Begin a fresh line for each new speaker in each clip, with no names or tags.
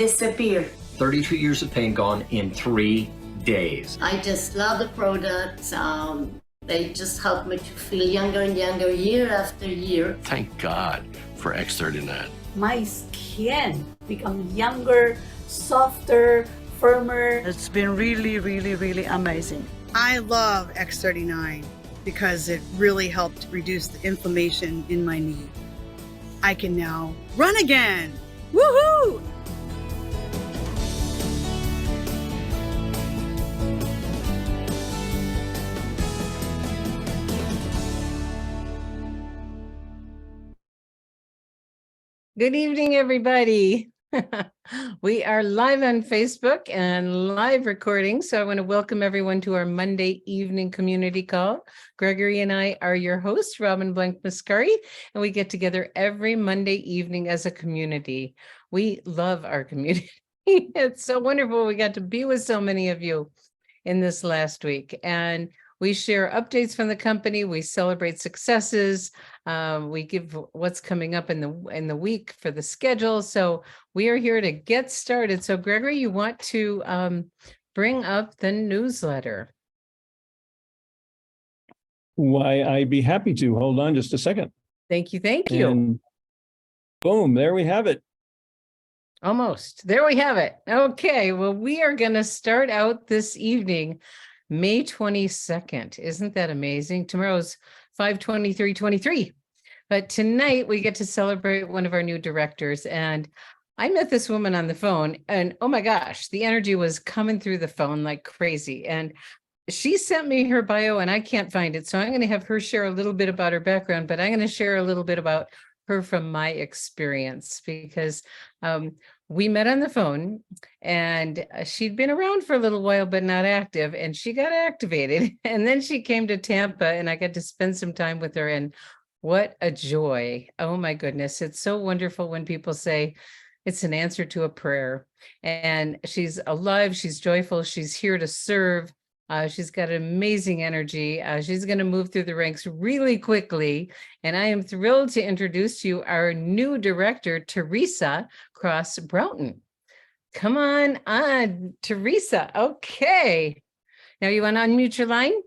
disappear.
32 years of pain gone in 3 days.
I just love the products. They just help me to feel younger and younger year after year.
Thank God for X39.
My skin become younger, softer, firmer.
It's been really, really, really amazing.
I love X39 because it really helped reduce the inflammation in my knee. I can now run again. Woohoo!
Good evening, everybody. We are live on Facebook and live recording. So I want to welcome everyone to our Monday evening community call. Gregory and I are your hosts, Robin Blank-Mascari, and we get together every Monday evening as a community. We love our community. It's so wonderful. We got to be with so many of you in this last week, and we share updates from the company. We celebrate successes. We give what's coming up in the week for the schedule. So we are here to get started. So Gregory, you want to bring up the newsletter?
Why, I'd be happy to. Hold on just a second.
Thank you. Thank you.
And boom, there we have it.
Almost. There we have it. Okay. Well, we are going to start out this evening, May 22nd. Isn't that amazing? Tomorrow's 5/23/23. But tonight we get to celebrate one of our new directors. And I met this woman on the phone, and oh my gosh, the energy was coming through the phone like crazy. And she sent me her bio and I can't find it. So I'm going to have her share a little bit about her background, but I'm going to share a little bit about her from my experience, because we met on the phone and she'd been around for a little while, but not active, and she got activated. And then she came to Tampa and I got to spend some time with her, and what a joy. Oh my goodness. It's so wonderful when people say it's an answer to a prayer, and she's alive. She's joyful. She's here to serve. She's got amazing energy. She's going to move through the ranks really quickly. And I am thrilled to introduce to you our new director, Theresa Kraus Broughton. Come on, Theresa. Okay. Now you want to unmute your line?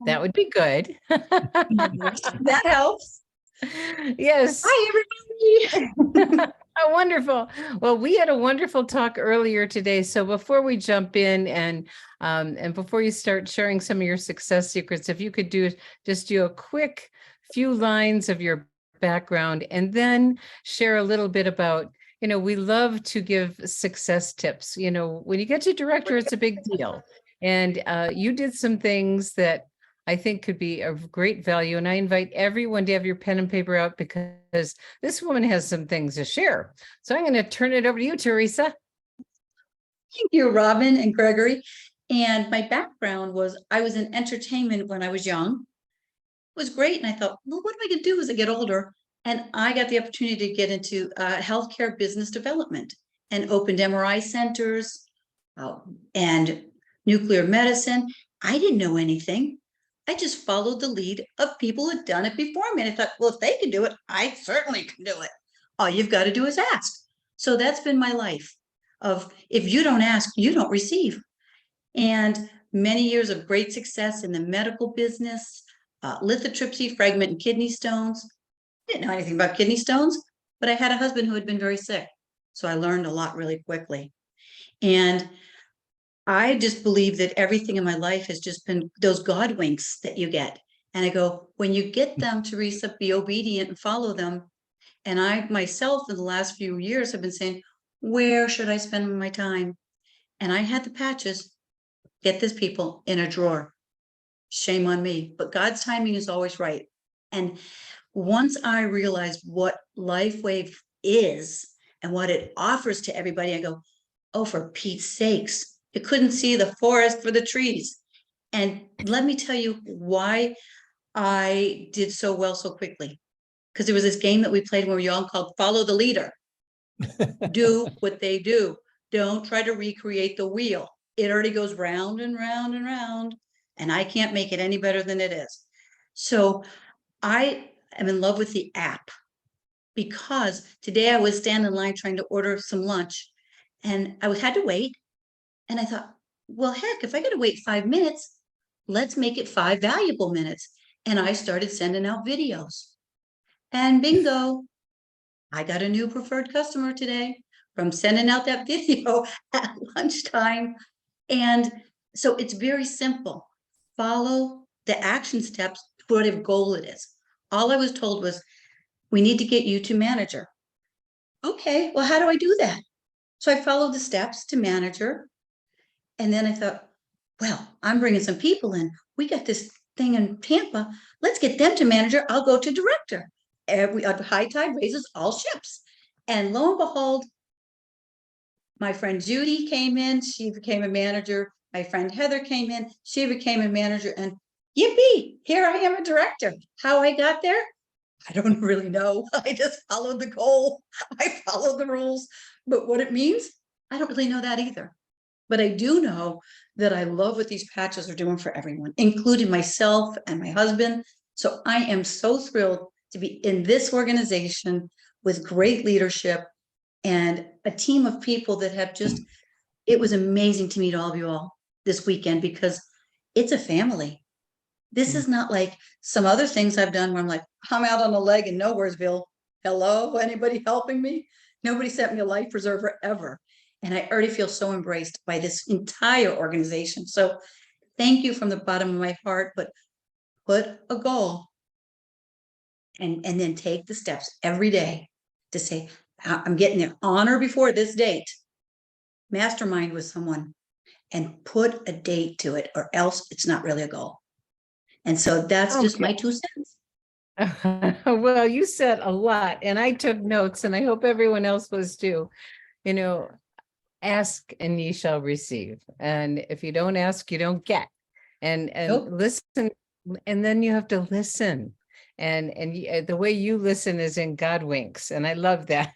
That would be good.
That helps.
Yes.
Hi, everybody.
Oh, wonderful. Well, we had a wonderful talk earlier today. So before we jump in and before you start sharing some of your success secrets, if you could just do a quick few lines of your background and then share a little bit about, we love to give success tips. When you get to director, it's a big deal. And you did some things that I think could be of great value. And I invite everyone to have your pen and paper out, because this woman has some things to share. So I'm going to turn it over to you, Theresa.
Thank you, Robin and Gregory. And my background was, I was in entertainment when I was young. It was great. And I thought, well, what am I going to do as I get older? And I got the opportunity to get into healthcare business development and opened MRI centers and nuclear medicine. I didn't know anything. I just followed the lead of people who had done it before me. And I thought, well, if they can do it, I certainly can do it. All you've got to do is ask. So that's been my life of, if you don't ask, you don't receive. And many years of great success in the medical business, lithotripsy, fragment and kidney stones. I didn't know anything about kidney stones, but I had a husband who had been very sick. So I learned a lot really quickly. And I just believe that everything in my life has just been those God winks that you get. And I go, when you get them, Theresa, be obedient and follow them. And I myself in the last few years have been saying, where should I spend my time? And I had the patches, get this, people, in a drawer. Shame on me, but God's timing is always right. And once I realized what LifeWave is and what it offers to everybody, I go, oh, for Pete's sakes. You couldn't see the forest for the trees. And let me tell you why I did so well so quickly. Because there was this game that we played when we were young called Follow the Leader. Do what they do. Don't try to recreate the wheel. It already goes round and round and round. And I can't make it any better than it is. So I am in love with the app. because today I was standing in line trying to order some lunch and had to wait. And I thought, well, heck, if I got to wait 5 minutes, let's make it 5 valuable minutes. And I started sending out videos. And bingo, I got a new preferred customer today from sending out that video at lunchtime. And so it's very simple. Follow the action steps to whatever goal it is. All I was told was, we need to get you to manager. Okay, well, how do I do that? So I followed the steps to manager. And then I thought, well, I'm bringing some people in. We got this thing in Tampa. Let's get them to manager. I'll go to director. High tide raises all ships. And lo and behold, my friend Judy came in. She became a manager. My friend Heather came in. She became a manager. And yippee, here I am a director. How I got there? I don't really know. I just followed the goal. I followed the rules. But what it means, I don't really know that either. But I do know that I love what these patches are doing for everyone, including myself and my husband. So I am so thrilled to be in this organization with great leadership and a team of people that have just, it was amazing to meet all of you all this weekend because it's a family. This is not like some other things I've done where I'm like, I'm out on a leg in Nowheresville. Hello, anybody helping me? Nobody sent me a life preserver ever. And I already feel so embraced by this entire organization. So thank you from the bottom of my heart, but put a goal and then take the steps every day to say, I'm getting there on or before this date. Mastermind with someone and put a date to it, or else it's not really a goal. And so that's just my 2 cents.
Well, you said a lot and I took notes and I hope everyone else was too. You know, ask and ye shall receive. And if you don't ask, you don't get. And
Nope.
listen, and then you have to listen. And the way you listen is in God winks. And I love that.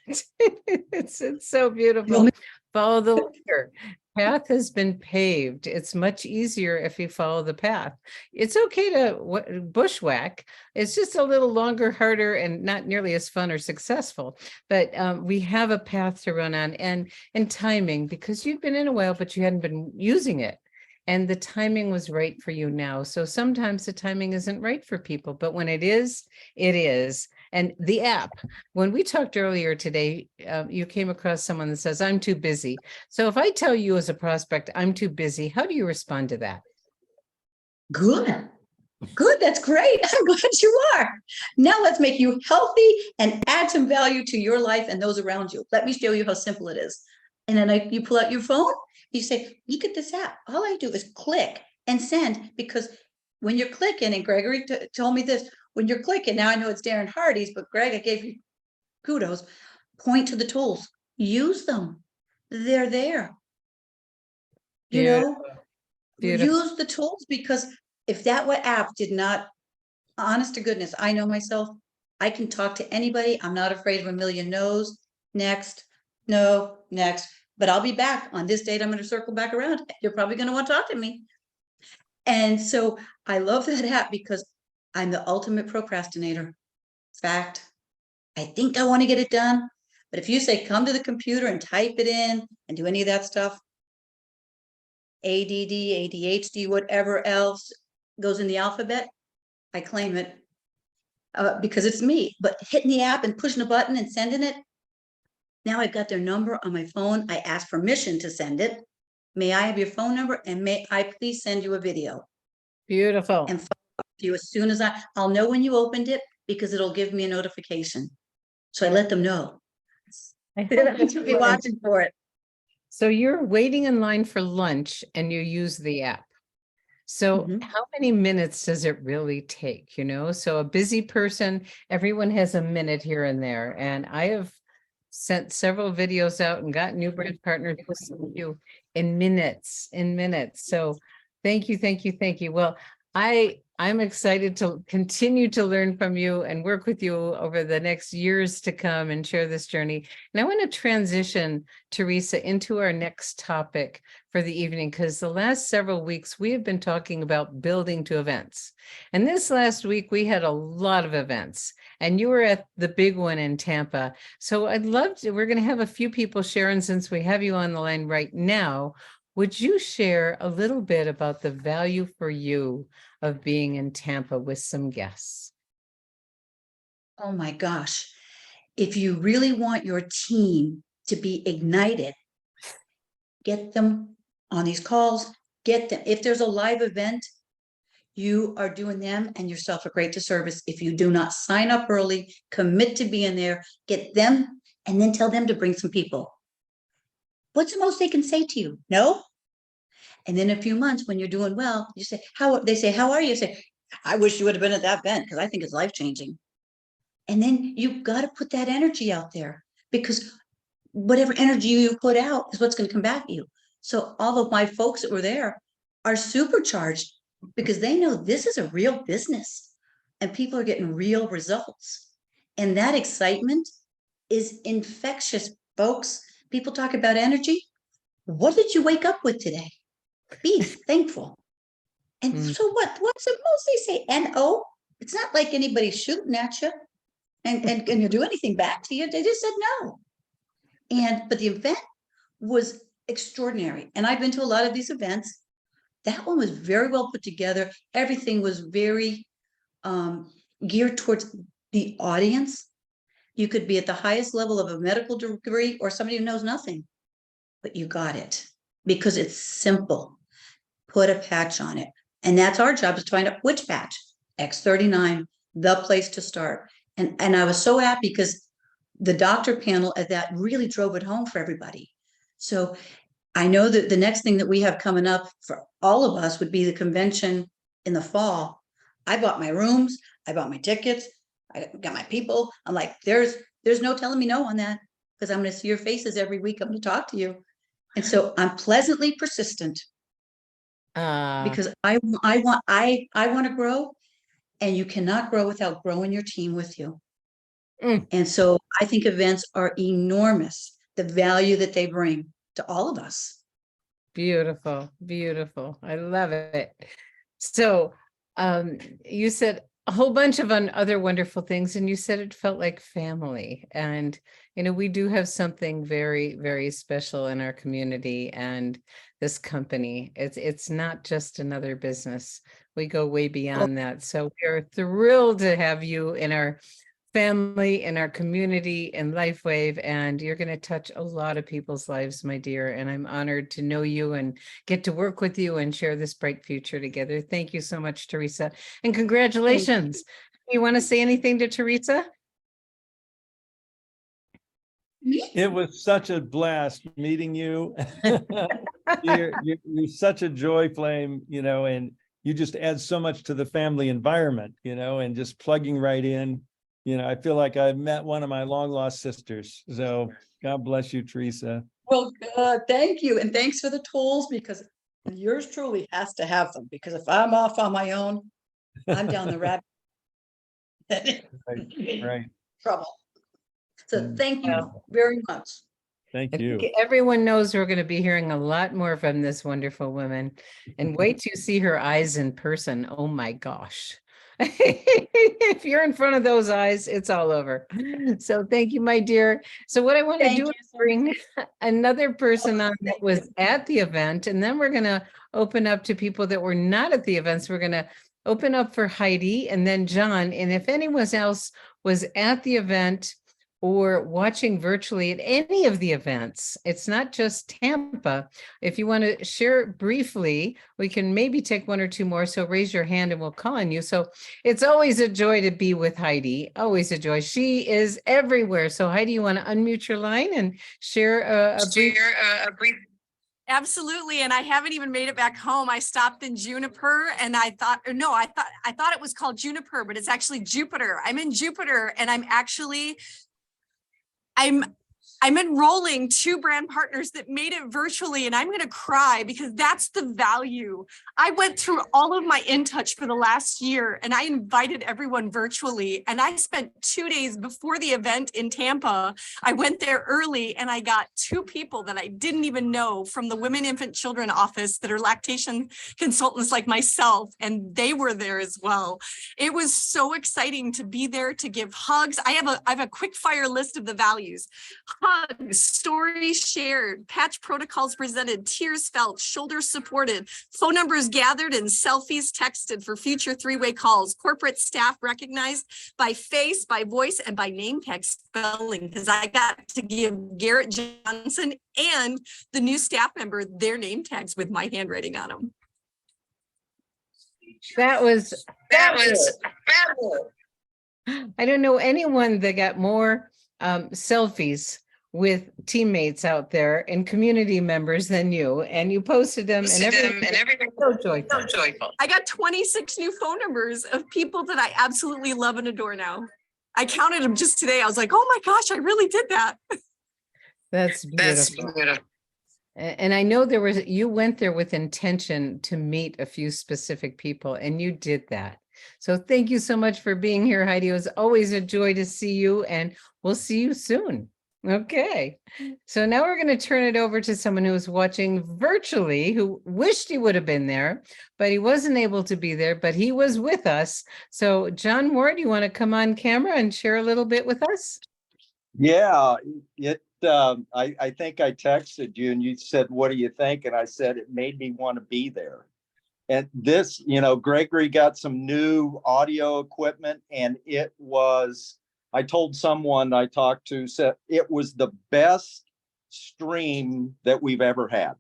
it's so beautiful. Follow the leader. Path has been paved. It's much easier if you follow the path. It's okay to bushwhack. It's just a little longer, harder, and not nearly as fun or successful. But we have a path to run on and timing, because you've been in a while, but you hadn't been using it. And the timing was right for you now. So sometimes the timing isn't right for people, but when it is, it is. And the app, when we talked earlier today, you came across someone that says, I'm too busy. So if I tell you as a prospect, I'm too busy, how do you respond to that?
Good. That's great. I'm glad you are. Now let's make you healthy and add some value to your life and those around you. Let me show you how simple it is. And then you pull out your phone, you say, look at this app. All I do is click and send, because when you're clicking, and Gregory told me this, when you're clicking, now I know it's Darren Hardy's, but Greg, I gave you kudos, point to the tools, use them. They're there. You know, use the tools, because if that app did not, honest to goodness, I know myself, I can talk to anybody. I'm not afraid of a million no's. Next, no, next. But I'll be back on this date. I'm going to circle back around. You're probably going to want to talk to me. And so I love that app because I'm the ultimate procrastinator. Fact, I think I want to get it done. But if you say, come to the computer and type it in and do any of that stuff, ADD, ADHD, whatever else goes in the alphabet, I claim it because it's me. But hitting the app and pushing a button and sending it, now I've got their number on my phone. I ask permission to send it. May I have your phone number, and may I please send you a video?
Beautiful.
And follow up with you as soon as I'll know when you opened it, because it'll give me a notification. So I let them know.
I
You'll be watching for it.
So you're waiting in line for lunch and you use the app. So how many minutes does it really take? You know, so a busy person, everyone has a minute here and there. And I have sent several videos out and got new brand partners to listen to you in minutes. So thank you. Well, I I'm excited to continue to learn from you and work with you over the next years to come and share this journey. And I want to transition, Theresa, into our next topic for the evening, because the last several weeks we have been talking about building to events. And this last week we had a lot of events, and you were at the big one in Tampa. So I'd love to, we're going to have a few people share, and since we have you on the line right now, would you share a little bit about the value for you of being in Tampa with some guests?
Oh my gosh. If you really want your team to be ignited, get them on these calls, get them. If there's a live event, you are doing them and yourself a great disservice if you do not sign up early, commit to being there, get them, and then tell them to bring some people. What's the most they can say to you? No? And then a few months when you're doing well, you say, they say, how are you? You say, I wish you would have been at that event because I think it's life-changing. And then you've got to put that energy out there, because whatever energy you put out is what's going to come back at you. So all of my folks that were there are supercharged because they know this is a real business and people are getting real results. And that excitement is infectious, folks. People talk about energy. What did you wake up with today? Be thankful. And so what's the most they say? N-O? It's not like anybody's shooting at you and you do anything back to you. They just said no. But the event was extraordinary. And I've been to a lot of these events. That one was very well put together. Everything was very geared towards the audience. You could be at the highest level of a medical degree or somebody who knows nothing, but you got it because it's simple. Put a patch on it. And that's our job, is to find out which patch. X39, the place to start. And I was so happy because the doctor panel at that really drove it home for everybody. So I know that the next thing that we have coming up for all of us would be the convention in the fall. I bought my rooms, I bought my tickets, I got my people. I'm like, there's no telling me no on that, because I'm going to see your faces every week. I'm going to talk to you. And so I'm pleasantly persistent because I want to grow, and you cannot grow without growing your team with you. And so I think events are enormous, the value that they bring to all of us.
Beautiful, beautiful. I love it. So you said a whole bunch of other wonderful things, and you said it felt like family. And, you know, we do have something very, very special in our community and this company. It's not just another business. We go way beyond that. So we're thrilled to have you in our family, in our community, in LifeWave, and you're going to touch a lot of people's lives, my dear. And I'm honored to know you and get to work with you and share this bright future together. Thank you so much, Theresa, and congratulations. You want to say anything to Theresa?
It was such a blast meeting you. You're such a joy flame, you know, and you just add so much to the family environment, you know, and just plugging right in. You know, I feel like I've met one of my long lost sisters. So God bless you, Theresa.
Well, good. Thank you. And thanks for the tools, because yours truly has to have them, because if I'm off on my own, I'm down the rabbit
Right.
trouble. So thank you very much.
Thank
I
you.
think everyone knows we're going to be hearing a lot more from this wonderful woman, and wait to see her eyes in person. Oh my gosh. If you're in front of those eyes, it's all over. So thank you, my dear. So what I want to do is bring another person on that was at the event, and then we're going to open up to people that were not at the events. We're going to open up for Heidi and then John. And if anyone else was at the event or watching virtually at any of the events, it's not just Tampa. If you want to share briefly, we can maybe take one or two more. So raise your hand and we'll call on you. So it's always a joy to be with Heidi. Always a joy. She is everywhere. So Heidi, you want to unmute your line and share a brief.
Absolutely. And I haven't even made it back home. I stopped in Juniper and I thought it was called Juniper, but it's actually Jupiter. I'm in Jupiter and I'm I'm enrolling 2 brand partners that made it virtually, and I'm going to cry because that's the value. I went through all of my InTouch for the last year, and I invited everyone virtually. And I spent 2 days before the event in Tampa. I went there early, and I got 2 people that I didn't even know from the Women, Infant, Children office that are lactation consultants like myself, and they were there as well. It was so exciting to be there, to give hugs. I have a quick fire list of the values. Hugs, stories shared, patch protocols presented, tears felt, shoulders supported, phone numbers gathered, and selfies texted for future 3-way calls. Corporate staff recognized by face, by voice, and by name tag spelling, because I got to give Garrett Johnson and the new staff member their name tags with my handwriting on them.
That was fabulous. I don't know anyone that got more selfies with teammates out there and community members than you, and you posted them and everything was so joyful.
I got 26 new phone numbers of people that I absolutely love and adore now. I counted them just today. I was like, oh my gosh, I really did that.
That's beautiful. And I know you went there with intention to meet a few specific people, and you did that. So thank you so much for being here, Heidi. It was always a joy to see you, and we'll see you soon. Okay. So now we're going to turn it over to someone who was watching virtually, who wished he would have been there, but he wasn't able to be there, but he was with us. So John Ward, you want to come on camera and share a little bit with us?
Yeah, I think I texted you and you said, what do you think? And I said, it made me want to be there. And this, Gregory got some new audio equipment, and it was, I told someone I talked to, said it was the best stream that we've ever had.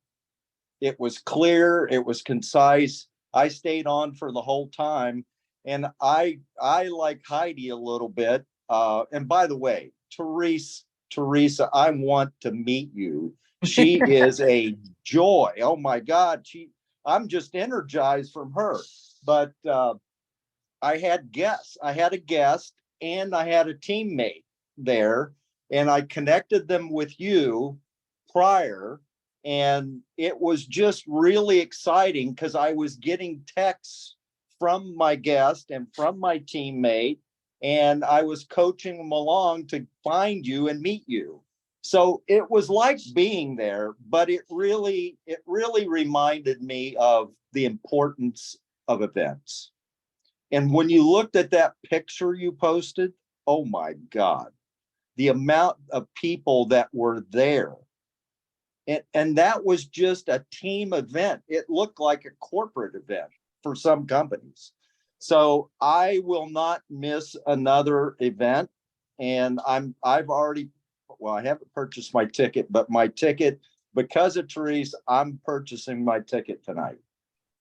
It was clear, it was concise. I stayed on for the whole time, and I like Heidi a little bit. And by the way, Theresa, I want to meet you. She is a joy. Oh my God, I'm just energized from her. But I had guests. I had a guest and I had a teammate there, and I connected them with you prior. And it was just really exciting because I was getting texts from my guest and from my teammate, and I was coaching them along to find you and meet you. So it was like being there, but it really reminded me of the importance of events. And when you looked at that picture you posted, oh my God, the amount of people that were there. And that was just a team event. It looked like a corporate event for some companies. So I will not miss another event. And I haven't purchased my ticket, but my ticket, because of Therese, I'm purchasing my ticket tonight.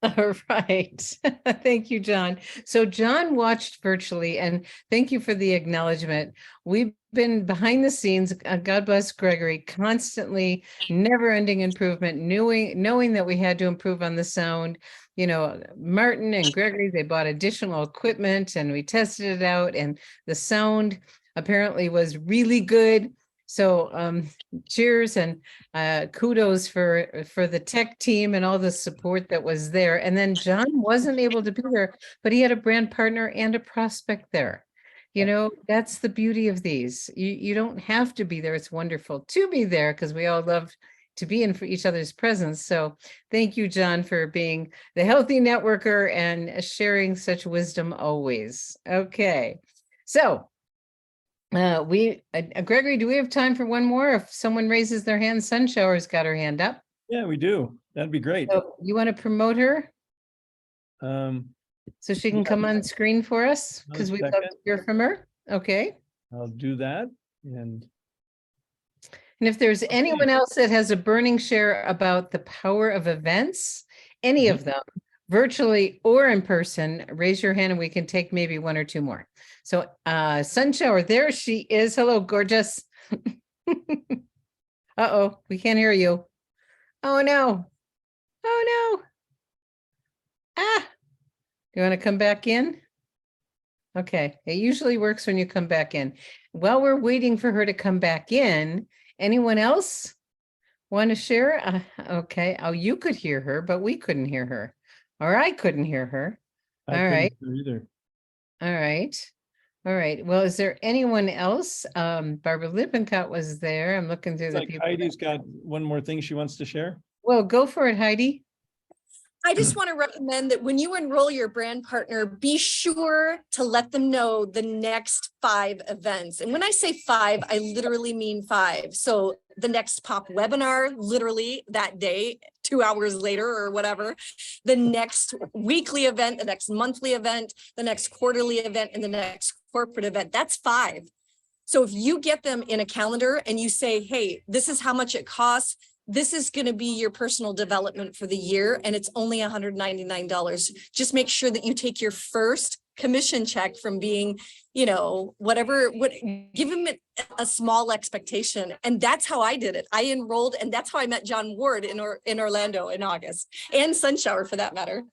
All right. Thank you, John. So John watched virtually, and thank you for the acknowledgement. We've been behind the scenes, God bless Gregory, constantly never-ending improvement, knowing that we had to improve on the sound. Martin and Gregory, they bought additional equipment and we tested it out, and the sound apparently was really good. So cheers and kudos for the tech team and all the support that was there. And then John wasn't able to be there, but he had a brand partner and a prospect there. That's the beauty of these. You don't have to be there. It's wonderful to be there because we all love to be in for each other's presence. So thank you, John, for being the healthy networker and sharing such wisdom always. Okay. So Gregory, do we have time for one more? If someone raises their hand, Sunshower's got her hand up.
Yeah, we do. That'd be great.
So you want to promote her? So she can come on screen for us, because we'd love to hear from her. Okay.
I'll do that. And
if there's anyone else that has a burning share about the power of events, any of them, virtually or in person, raise your hand and we can take maybe one or two more. So Sunshower, there she is. Hello, gorgeous. Uh-oh, we can't hear you. Oh no. Oh no. Ah, you want to come back in? Okay, it usually works when you come back in. While we're waiting for her to come back in, Anyone else want to share? Okay. Oh, you could hear her, but we couldn't hear her, or I couldn't hear her.
I
All
couldn't
right.
hear either.
All right. All right. Well, is there anyone else? Barbara Lippincott was there. I'm looking through
It's
the
like
people.
Heidi's got one more thing she wants to share.
Well, go for it, Heidi.
I just want to recommend that when you enroll your brand partner, be sure to let them know the next 5 events. And when I say 5, I literally mean 5. So the next pop webinar, literally that day, 2 hours later or whatever, the next weekly event, the next monthly event, the next quarterly event, and the next corporate event. That's 5. So if you get them in a calendar and you say, hey, this is how much it costs, this is going to be your personal development for the year, and it's only $199. Just make sure that you take your first commission check from being, whatever, give them a small expectation. And that's how I did it. I enrolled, and that's how I met John Ward in Orlando in August, and Sunshower for that matter.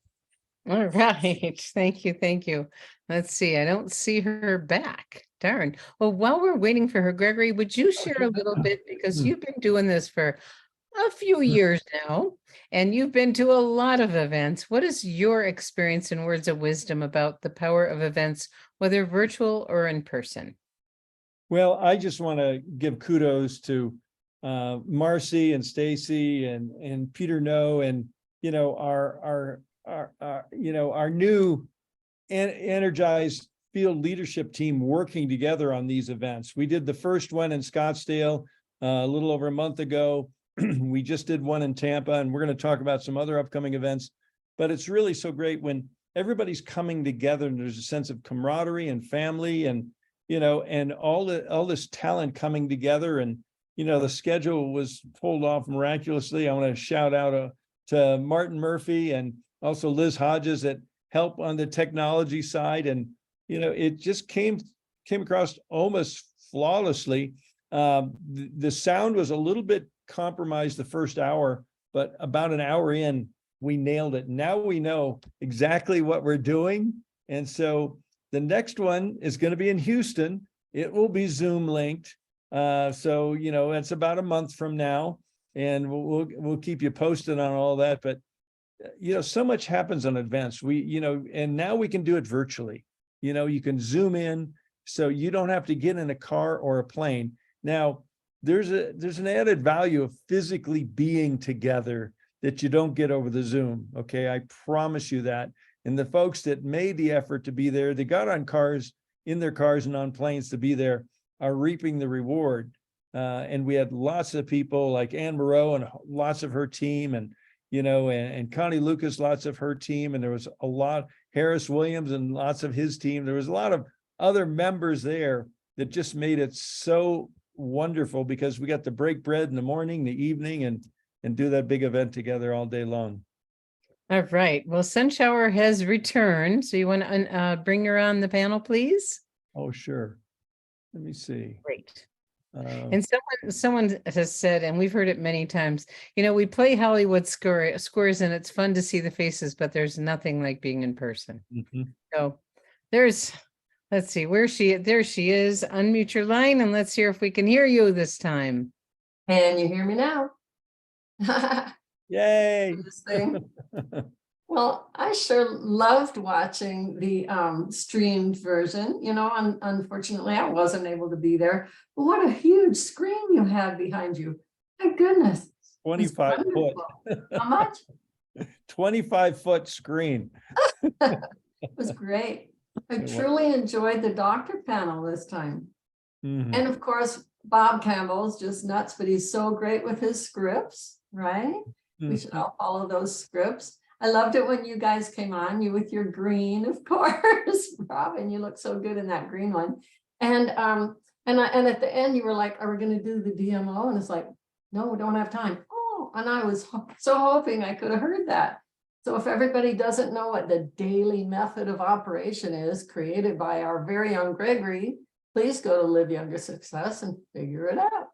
All right. Thank you. Thank you. Let's see. I don't see her back. Darn. Well, while we're waiting for her, Gregory, would you share a little bit, because you've been doing this for a few years now, and you've been to a lot of events. What is your experience and words of wisdom about the power of events, whether virtual or in person?
Well, I just want to give kudos to Marcy and Stacy and Peter No, and our new energized field leadership team working together on these events. We did the first one in Scottsdale a little over a month ago. We just did one in Tampa, and we're going to talk about some other upcoming events. But it's really so great when everybody's coming together and there's a sense of camaraderie and family, and and all this talent coming together. And the schedule was pulled off miraculously. I want to shout out to Martin Murphy and also Liz Hodges that help on the technology side, and it just came across almost flawlessly. The sound was a little bit compromised the first hour, but about an hour in, we nailed it. Now we know exactly what we're doing. And so the next one is going to be in Houston. It will be Zoom linked. So, it's about a month from now, and we'll keep you posted on all that. But, so much happens on events. And now we can do it virtually. You can Zoom in, so you don't have to get in a car or a plane. Now, there's an added value of physically being together that you don't get over the Zoom. Okay, I promise you that. And the folks that made the effort to be there, they got in their cars and on planes to be there, are reaping the reward. And we had lots of people like Ann Moreau and lots of her team, and and Connie Lucas, lots of her team, and there was a lot, Harris Williams and lots of his team. There was a lot of other members there that just made it so wonderful, because we got to break bread in the morning, the evening, and do that big event together all day long.
All right. Well, Sunshower has returned. So you want to bring her on the panel, please?
Oh, sure. Let me see.
Great. And someone has said, and we've heard it many times, we play Hollywood Squares, and it's fun to see the faces, but there's nothing like being in person. So let's see, there she is. Unmute your line and let's hear if we can hear you this time.
Can you hear me now?
Yay.
This thing. Well, I sure loved watching the streamed version. Unfortunately, I wasn't able to be there. But what a huge screen you had behind you. My goodness.
25 foot.
How much?
25-foot screen.
It was great. I truly enjoyed the doctor panel this time. And of course, Bob Campbell's just nuts, but he's so great with his scripts, right? We should all follow those scripts. I loved it when you guys came on, you with your green, of course, Robin, you look so good in that green one. And at the end, you were like, are we going to do the DMO? And it's like, no, we don't have time. Oh, and I was so hoping I could have heard that. So if everybody doesn't know what the daily method of operation is created by our very own Gregory, please go to Live Younger Success and figure it out.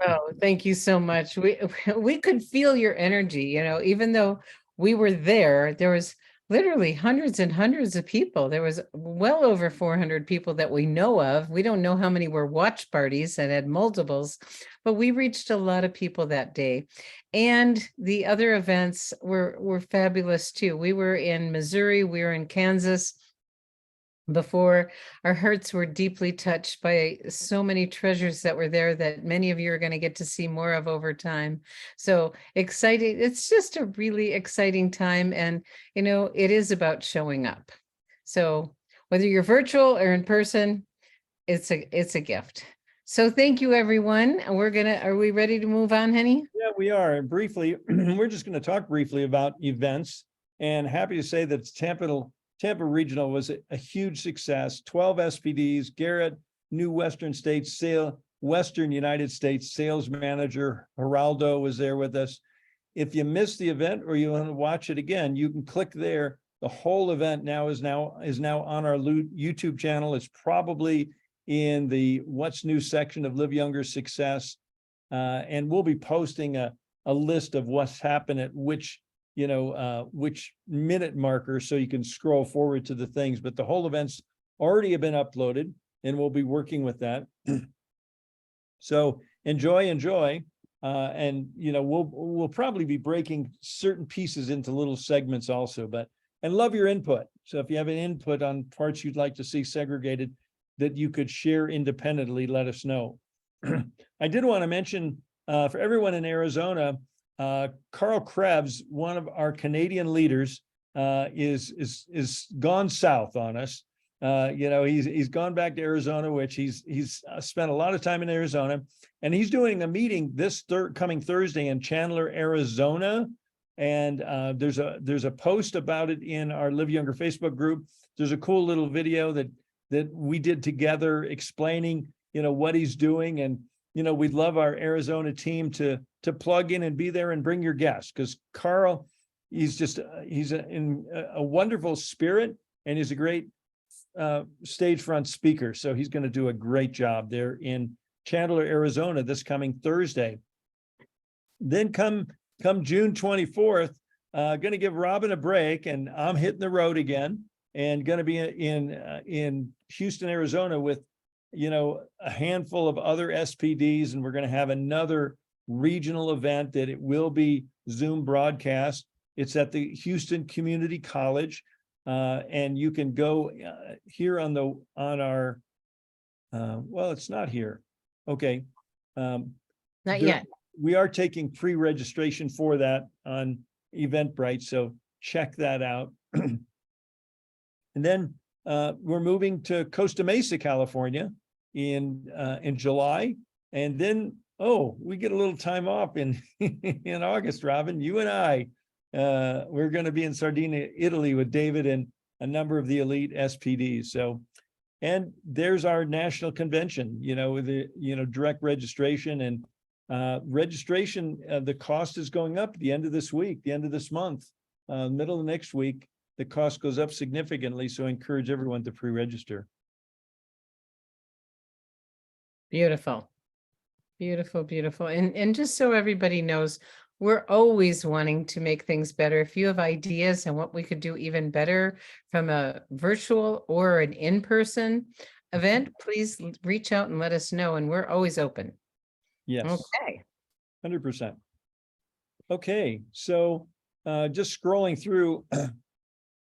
Oh, thank you so much. We could feel your energy, even though we were there was literally hundreds and hundreds of people. There was well over 400 people that we know of. We don't know how many were watch parties and had multiples, but we reached a lot of people that day. And the other events were fabulous too. We were in Missouri, we were in Kansas before. Our hearts were deeply touched by so many treasures that were there that many of you are going to get to see more of over time. So exciting. It's just a really exciting time. And, you know, it is about showing up. So whether you're virtual or in person, it's a gift. So thank you, everyone. Are we ready to move on, Henny?
Yeah, we are. Briefly, we're just going to talk briefly about events, and happy to say that Tampa Regional was a huge success. 12 SPDs. Garrett, new Western United States sales manager Geraldo was there with us. If you missed the event or you want to watch it again, you can click there. The whole event is now on our YouTube channel. It's probably in the What's New section of Live Younger Success. And we'll be posting a list of what's happened at which minute marker, so you can scroll forward to the things, but the whole events already have been uploaded and we'll be working with that. So enjoy. And we'll probably be breaking certain pieces into little segments also, and love your input. So if you have an input on parts you'd like to see segregated that you could share independently, let us know. I did want to mention for everyone in Arizona, Carl Krebs, one of our Canadian leaders, is gone south on us. He's gone back to Arizona, which he's spent a lot of time in Arizona, and he's doing a meeting this coming Thursday in Chandler, Arizona. And there's a post about it in our Live Younger Facebook group. There's a cool little video that we did together explaining, what he's doing. And, we'd love our Arizona team to plug in and be there and bring your guests, because Carl, he's a wonderful spirit, and he's a great stage front speaker. So he's going to do a great job there in Chandler, Arizona this coming Thursday. Then come June 24th, going to give Robin a break, and I'm hitting the road again, and going to be in Houston, Arizona with, a handful of other SPDs. And we're going to have another regional event that it will be Zoom broadcast. It's at the Houston Community College. And you can go here on our, well, it's not here. Okay.
Not yet.
We are taking pre-registration for that on Eventbrite, so check that out. And then we're moving to Costa Mesa, California in July. And then, we get a little time off in August, Robin. You and I, we're going to be in Sardinia, Italy with David and a number of the elite SPDs. So, and there's our national convention, with the, direct registration and registration. The cost is going up at the end of this week, the end of this month, middle of next week. The cost goes up significantly. So I encourage everyone to pre-register.
Beautiful. And just so everybody knows, we're always wanting to make things better. If you have ideas on what we could do even better from a virtual or an in-person event, please reach out and let us know. And we're always open.
Yes.
Okay.
100%. Okay. So just scrolling through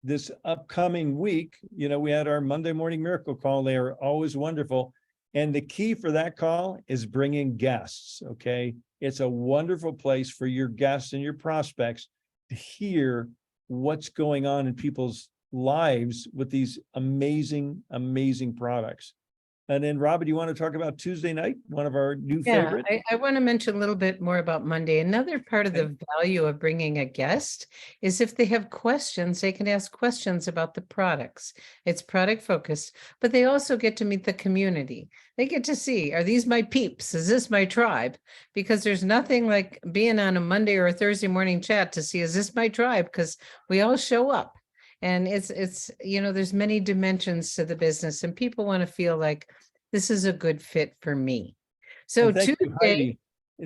this upcoming week, we had our Monday morning miracle call. They are always wonderful. And the key for that call is bringing guests. Okay. It's a wonderful place for your guests and your prospects to hear what's going on in people's lives with these amazing, amazing products. And then, Robin, you want to talk about Tuesday night, one of our new favorites?
I want to mention a little bit more about Monday. Another part of the value of bringing a guest is if they have questions, they can ask questions about the products. It's product focused, but they also get to meet the community. They get to see, are these my peeps? Is this my tribe? Because there's nothing like being on a Monday or a Thursday morning chat to see, is this my tribe? Because we all show up. And it's there's many dimensions to the business, and people want to feel like this is a good fit for me. So
thank
Tuesday,
you, Heidi.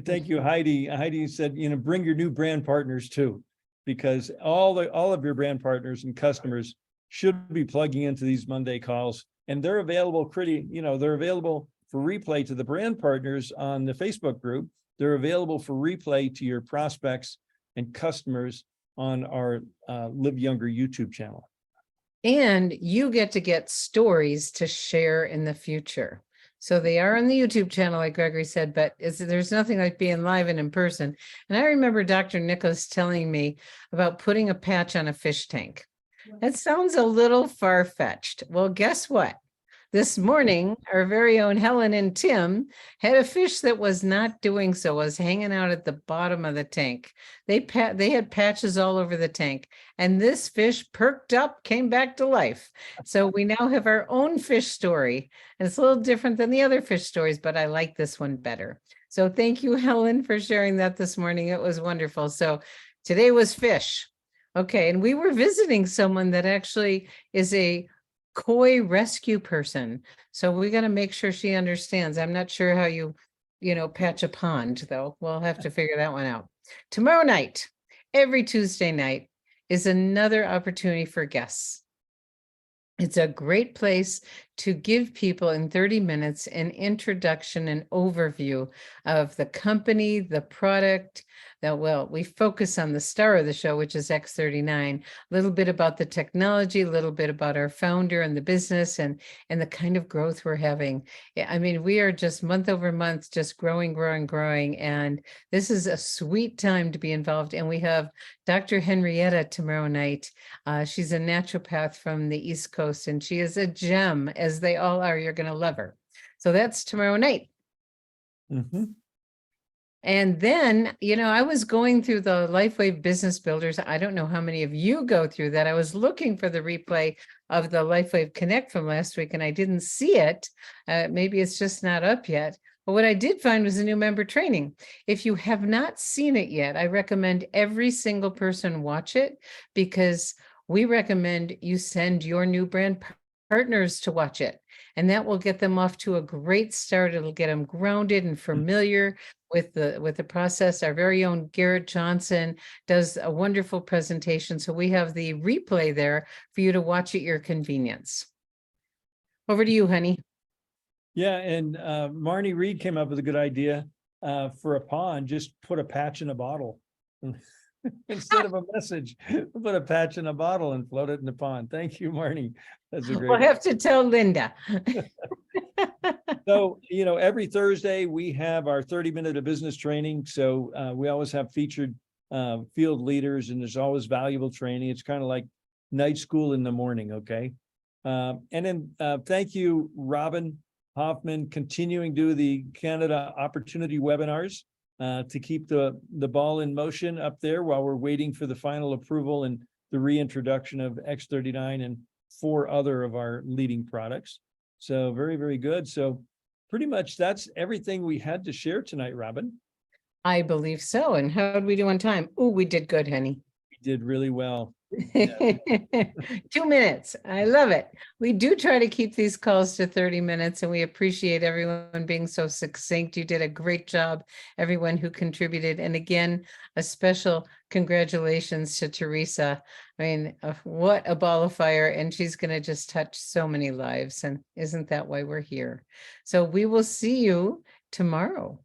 Thank you, Heidi. Heidi said, bring your new brand partners too. because all of your brand partners and customers should be plugging into these Monday calls, and they're available they're available for replay to the brand partners on the Facebook group. They're available for replay to your prospects and customers on our Live Younger YouTube channel.
And you get stories to share in the future. So they are on the YouTube channel, like Gregory said, but there's nothing like being live and in person. And I remember Dr. Nicholas telling me about putting a patch on a fish tank. That sounds a little far-fetched. Well, guess what? This morning, our very own Helen and Tim had a fish that was not doing so, was hanging out at the bottom of the tank. They had patches all over the tank, and this fish perked up, came back to life. So we now have our own fish story, and it's a little different than the other fish stories, but I like this one better. So thank you, Helen, for sharing that this morning. It was wonderful. So today was fish. Okay, and we were visiting someone that actually is a koi rescue person. So we got to make sure she understands. I'm not sure how you patch a pond, though. We'll have to figure that one out. Tomorrow night, every Tuesday night, is another opportunity for guests. It's a great place to give people in 30 minutes an introduction and overview of the company, the product. We focus on the star of the show, which is X39, a little bit about the technology, a little bit about our founder and the business and the kind of growth we're having. I mean, we are just month over month, just growing. And this is a sweet time to be involved. And we have Dr. Henrietta tomorrow night. She's a naturopath from the East Coast, and she is a gem, as they all are. You're going to love her. So that's tomorrow night.
Mm-hmm.
And then, I was going through the LifeWave Business Builders. I don't know how many of you go through that. I was looking for the replay of the LifeWave Connect from last week, and I didn't see it. Maybe it's just not up yet. But what I did find was a new member training. If you have not seen it yet, I recommend every single person watch it, because we recommend you send your new brand partners to watch it. And that will get them off to a great start. It'll get them grounded and familiar with the process. Our very own Garrett Johnson does a wonderful presentation. So we have the replay there for you to watch at your convenience. Over to you, honey.
Yeah, and Marnie Reed came up with a good idea for a pond. Just put a patch in a bottle. Instead of a message, put a patch in a bottle and float it in the pond. Thank you, Marnie. That's a great.
We'll have to tell Linda.
So, every Thursday we have our 30-minute of business training. So we always have featured field leaders, and there's always valuable training. It's kind of like night school in the morning. Okay. And then thank you, Robin Hoffman, continuing to do the Canada Opportunity webinars to keep the ball in motion up there while we're waiting for the final approval and the reintroduction of X39 and 4 other of our leading products. So very, very good. So pretty much that's everything we had to share tonight, Robin.
I believe so. And how did we do on time? Oh, we did good, honey.
We did really well.
2 minutes. I love it. We do try to keep these calls to 30 minutes, and we appreciate everyone being so succinct. You did a great job, everyone who contributed. And again, a special congratulations to Theresa. I mean, what a ball of fire. And she's going to just touch so many lives. And isn't that why we're here? So we will see you tomorrow.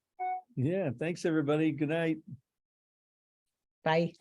Yeah. Thanks, everybody. Good night.
Bye.